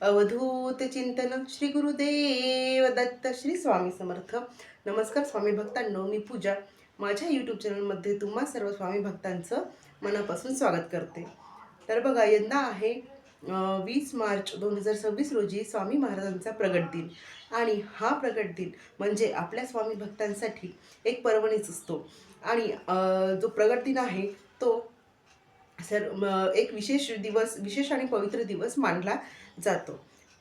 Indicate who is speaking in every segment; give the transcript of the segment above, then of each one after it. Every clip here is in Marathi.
Speaker 1: अवधूत चिंतन श्री गुरुदेव दत्त श्री स्वामी समर्थ. नमस्कार स्वामी भक्तांनो, मी पूजा माझ्या यूट्यूब चॅनलमध्ये तुम्हा सर्व स्वामी भक्तांचं मनापासून स्वागत करते. तर बघा, यंदा आहे 20 मार्च 2026 रोजी स्वामी महाराजांचा प्रगट दिन. आणि हा प्रगट दिन म्हणजे आपल्या स्वामी भक्तांसाठी एक पर्वणीच असतो. आणि जो प्रगट दिन आहे तो एक विशेष आणि पवित्र दिवस मानला जातो.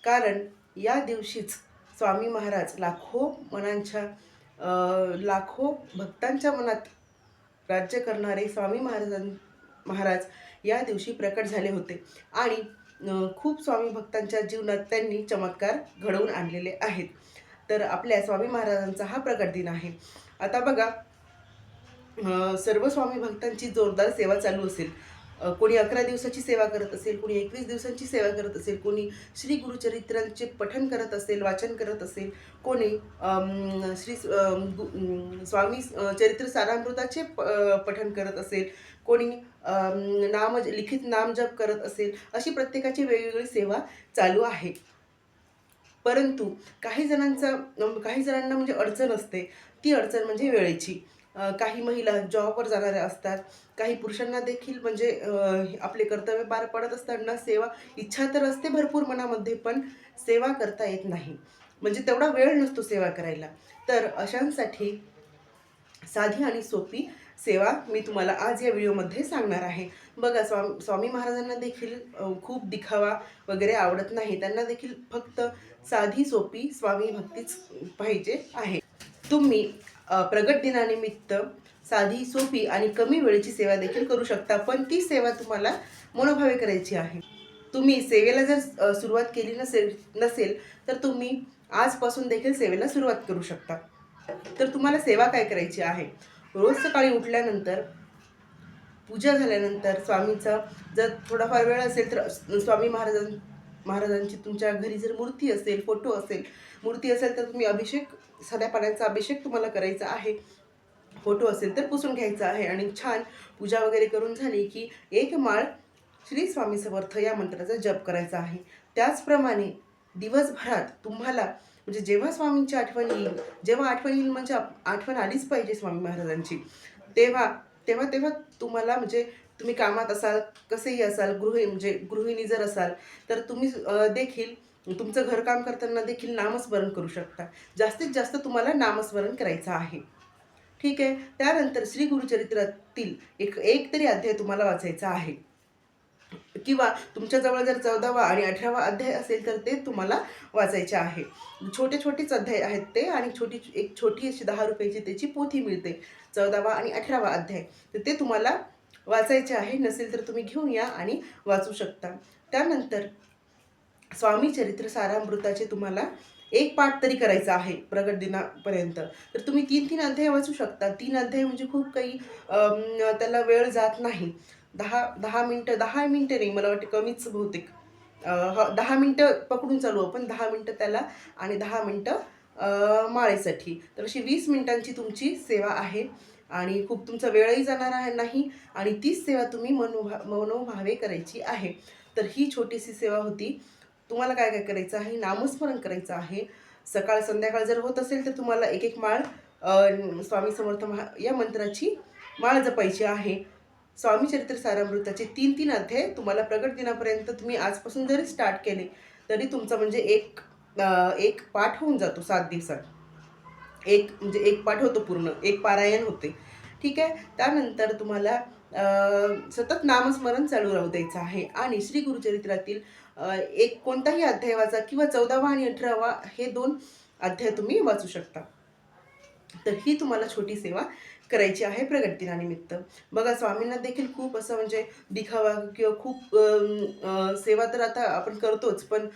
Speaker 1: कारण या दिवशीच स्वामी महाराज लाखो भक्तांच्या मनात राज्य करणारे स्वामी महाराज या दिवशी प्रकट झाले होते. आणि खूप स्वामी भक्तांच्या जीवनात त्यांनी चमत्कार घडवून आणलेले आहेत. तर आपल्या स्वामी महाराजांचा हा प्रकट दिन आहे. आता बघा, सर्व स्वामी भक्तांची जोरदार सेवा चालू असेल. कोणी 11 दिवसाची सेवा करत असेल, कोणी 21 दिवसांची सेवा करत असेल, कोणी श्री गुरुचरित्रांचे पठण करत असेल, वाचन करत असेल, कोणी स्वामी चरित्र सारामृताचे पठण करत असेल, कोणी लिखित नामजप करत असेल. अशी प्रत्येकाची वेगवेगळी सेवा चालू आहे. परंतु काही जणांना म्हणजे अडचण असते. ती अडचण म्हणजे वेळेची. काही महिला जॉबवर जाणाऱ्या असतात. काही पुरुषांना देखील म्हणजे आपले कर्तव्य पार पडत असताना इच्छा तर असते भरपूर मनामध्ये, पण सेवा करता येत नाही. म्हणजे तेवढा वेळ नसतो सेवा करायला. तर अशांसाठी साधी आणि सोपी सेवा मी तुम्हाला आज या व्हिडिओमध्ये सांगणार आहे. बघा, स्वामी महाराजांना देखील खूप दिखावा वगैरे आवडत नाही. त्यांना देखील फक्त साधी सोपी स्वामी भक्तीच पाहिजे आहे. तुम्ही प्रगट दिनानिमित्त साधी सोपी आणि कमी वेळेची सेवा देखील करू शकता. पण ती सेवा तुम्हाला मनोभावे करायची आहे. तुम्ही सेवेला जर सुरुवात केली नसेल तर तुम्ही आजपासून देखील सेवेला सुरुवात करू शकता. तर तुम्हाला सेवा काय करायची आहे? रोज सकाळी उठल्यानंतर, पूजा झाल्यानंतर, स्वामीचा जर थोडाफार वेळ असेल तर स्वामी महाराजांची तुमच्या घरी जर मूर्ती असेल, फोटो असेल, मूर्ती असेल तर तुम्ही साध्या पाण्याचा अभिषेक तुम्हाला करायचा आहे. फोटो असेल तर पुसून घ्यायचा आहे. आणि छान पूजा वगैरे करून झाली की एक माळ श्री स्वामी समर्थ या मंत्राचा जप करायचा आहे. त्याचप्रमाणे दिवसभरात तुम्हाला म्हणजे जेव्हा स्वामींची आठवण येईल म्हणजे आठवण आलीच पाहिजे स्वामी महाराजांची, तेव्हा तेव्हा तेव्हा तुम्हाला म्हणजे तुम्ही कामात असाल, कसेही असाल, गृहिणी जर असाल तर तुम्ही देखील तुमचं घरकाम करताना देखील नामस्मरण करू शकता. जास्तीत जास्त तुम्हाला नामस्मरण करायचं आहे. ठीक आहे. त्यानंतर श्री गुरुचरित्रातील एक तरी अध्याय तुम्हाला वाचायचा आहे. किंवा तुमच्याजवळ जर 14वा आणि 18वा अध्याय असेल तर ते तुम्हाला वाचायचे आहे. छोटेच अध्याय आहेत ते. आणि छोटी अशी 10 रुपयाची त्याची पोथी मिळते, 14वा आणि 18वा अध्याय. तर ते तुम्हाला वाचायचे आहे. नसेल तर तुम्ही घेऊन या आणि वाचू शकता. त्यानंतर स्वामी चरित्र सारामृताचे तुम्हाला एक पाठ तरी करायचा आहे प्रगट दिनापर्यंत. तर तुम्ही 3 अध्याय वाचू शकता. 3 अध्याय म्हणजे खूप काही त्याला वेळ जात नाही. 10 मिनटं नाही, मला वाटतं कमीच बहुतेक. 10 मिनटं पकडून चालू आपण, 10 मिनटं त्याला आणि 10 मिनटं माळेसाठी. तर अशी 20 मिनिटांची तुमची सेवा आहे. आणि खूप तुमचा वेळही जाणार नाही. आणि तीच सेवा तुम्ही मनोभावे करायची आहे. तर ही छोटीशी सेवा होती. तुम्हाला काय काय करायचं आहे? नामस्मरण करायचं आहे. सकाळ संध्याकाळ जर होत असेल तर तुम्हाला एक माळ स्वामी समर्थ या मंत्राची माळ जपायची आहे. स्वामी चरित्र सारामृताचे 3 अध्याय तुम्हाला प्रगट दिनापर्यंत तुम्ही आजपासून जरी स्टार्ट केले तरी तुमचा म्हणजे एक पाठ होऊन जातो 7 दिवसात. एक पाठ होतो, पूर्ण एक पारायण होते. ठीक आहे. त्यानंतर तुम्हाला सतत नामस्मरण चालू राहू द्यायचं आहे. आणि श्री गुरुचरित्रातील एक कोणताही अध्याय वाचा किंवा 14वा आणि 18वा हे 2 अध्याय तुम्ही वाचू शकता. तर ही तुम्हाला छोटी सेवा करायची आहे प्रगट दिनानिमित्त. बघा, स्वामींना देखील खूप असं म्हणजे दिखावा किंवा खूप सेवा तर आता आपण करतोच, पण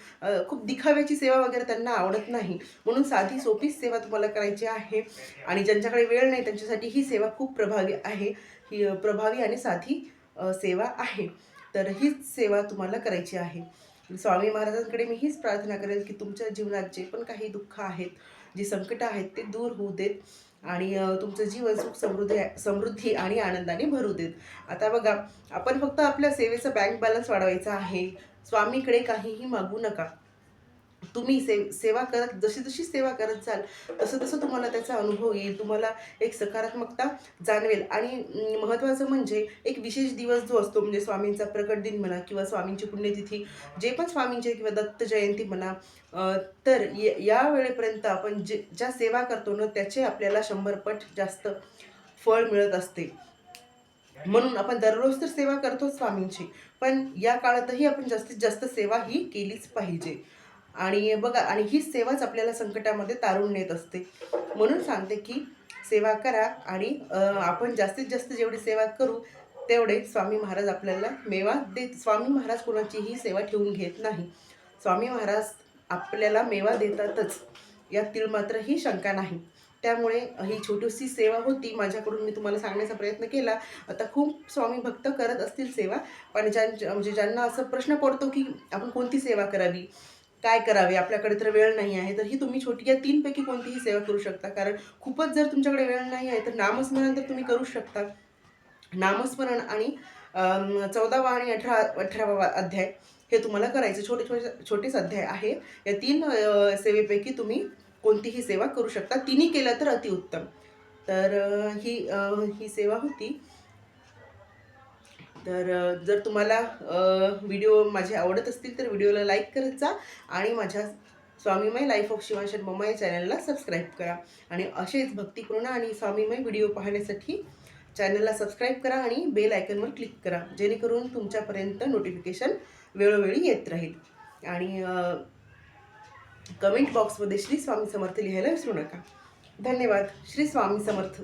Speaker 1: खूप दिखाव्याची सेवा वगैरे त्यांना आवडत नाही. म्हणून साधी सोपीच सेवा तुम्हाला करायची आहे. आणि ज्यांच्याकडे वेळ नाही त्यांच्यासाठी ही सेवा खूप प्रभावी आहे. ही प्रभावी आणि साधी सेवा आहे. तर हीच सेवा तुम्हाला करायची आहे. स्वामी महाराजांकडे मी हीच प्रार्थना करेल की तुमच्या जीवनात जे पण काही दुःख आहेत, जी संकटं आहेत ते दूर होऊ देत आणि तुमचं जीवन सुख समृद्धी आणि आनंदाने भरू देत. आता बघा, आपण फक्त आपल्या सेवेचा बँक बॅलन्स वाढवायचा आहे. स्वामीकडे काहीही मागू नका. तुम्ही सेवा करत जशी जशी सेवा करत जाल तसं तसं तुम्हाला त्याचा अनुभव येईल, तुम्हाला एक सकारात्मकता जाणवेल. आणि महत्त्वाचं म्हणजे एक विशेष दिवस जो असतो म्हणजे स्वामींचा प्रकट दिन म्हणा किंवा स्वामींची पुण्यतिथी, जे पण स्वामींचे किंवा दत्त जयंती म्हणा, तर या वेळेपर्यंत आपण ज्या सेवा करतो ना त्याचे आपल्याला 100 पट जास्त फळ मिळत असते. म्हणून आपण दररोज तर सेवा करतोच स्वामींची, पण या काळातही आपण जास्तीत जास्त सेवा ही केलीच पाहिजे. आणि बघा, आणि ही सेवाच आपल्याला संकटामध्ये तारून नेत असते. म्हणून सांगते की सेवा करा आणि आपण जास्तीत जास्त जेवढी सेवा करू तेवढे स्वामी महाराज आपल्याला मेवा देत. स्वामी महाराज कोणाचीही सेवा ठेवून घेत नाही. स्वामी महाराज आपल्याला मेवा देतातच, यात मात्रही शंका नाही. त्यामुळे ही छोटीशी सेवा होती माझ्याकडून, मी तुम्हाला सांगण्याचा प्रयत्न केला. आता खूप स्वामी भक्त करत असतील सेवा, पण म्हणजे ज्यांना असं प्रश्न पडतो की आपण कोणती सेवा करावी, काय करावे, आपल्याकडे तर वेळ नाही आहे, तर ही तुम्ही छोटी या 3 पैकी कोणतीही सेवा करू शकता. कारण खूपच जर तुमच्याकडे वेळ नाही आहे तर नामस्मरण तर तुम्ही करू शकता. नामस्मरण आणि 14वा आणि 18वा अध्याय हे तुम्हाला करायचे. छोटेच अध्याय आहे. या 3 सेवेपैकी तुम्ही कोणतीही सेवा करू शकता. तिन्ही केलं तर अतिउत्तम. तर ही सेवा होती. तर जर तुम्हाला व्हिडिओ माझे आवडत असतील तर व्हिडिओला लाईक करत जा आणि माझ्या स्वामीमय लाईफ ऑफ शिवांश मम्मा या चॅनलला सबस्क्राईब करा. आणि असेच भक्तिपूर्ण आणि स्वामीमय व्हिडिओ पाहण्यासाठी चॅनलला सबस्क्राईब करा आणि बेल आयकनवर क्लिक करा, जेणेकरून तुमच्यापर्यंत नोटिफिकेशन वेळोवेळी येत राहील. आणि कमेंट बॉक्समध्ये श्री स्वामी समर्थ लिहायला विसरू नका. धन्यवाद. श्री स्वामी समर्थ.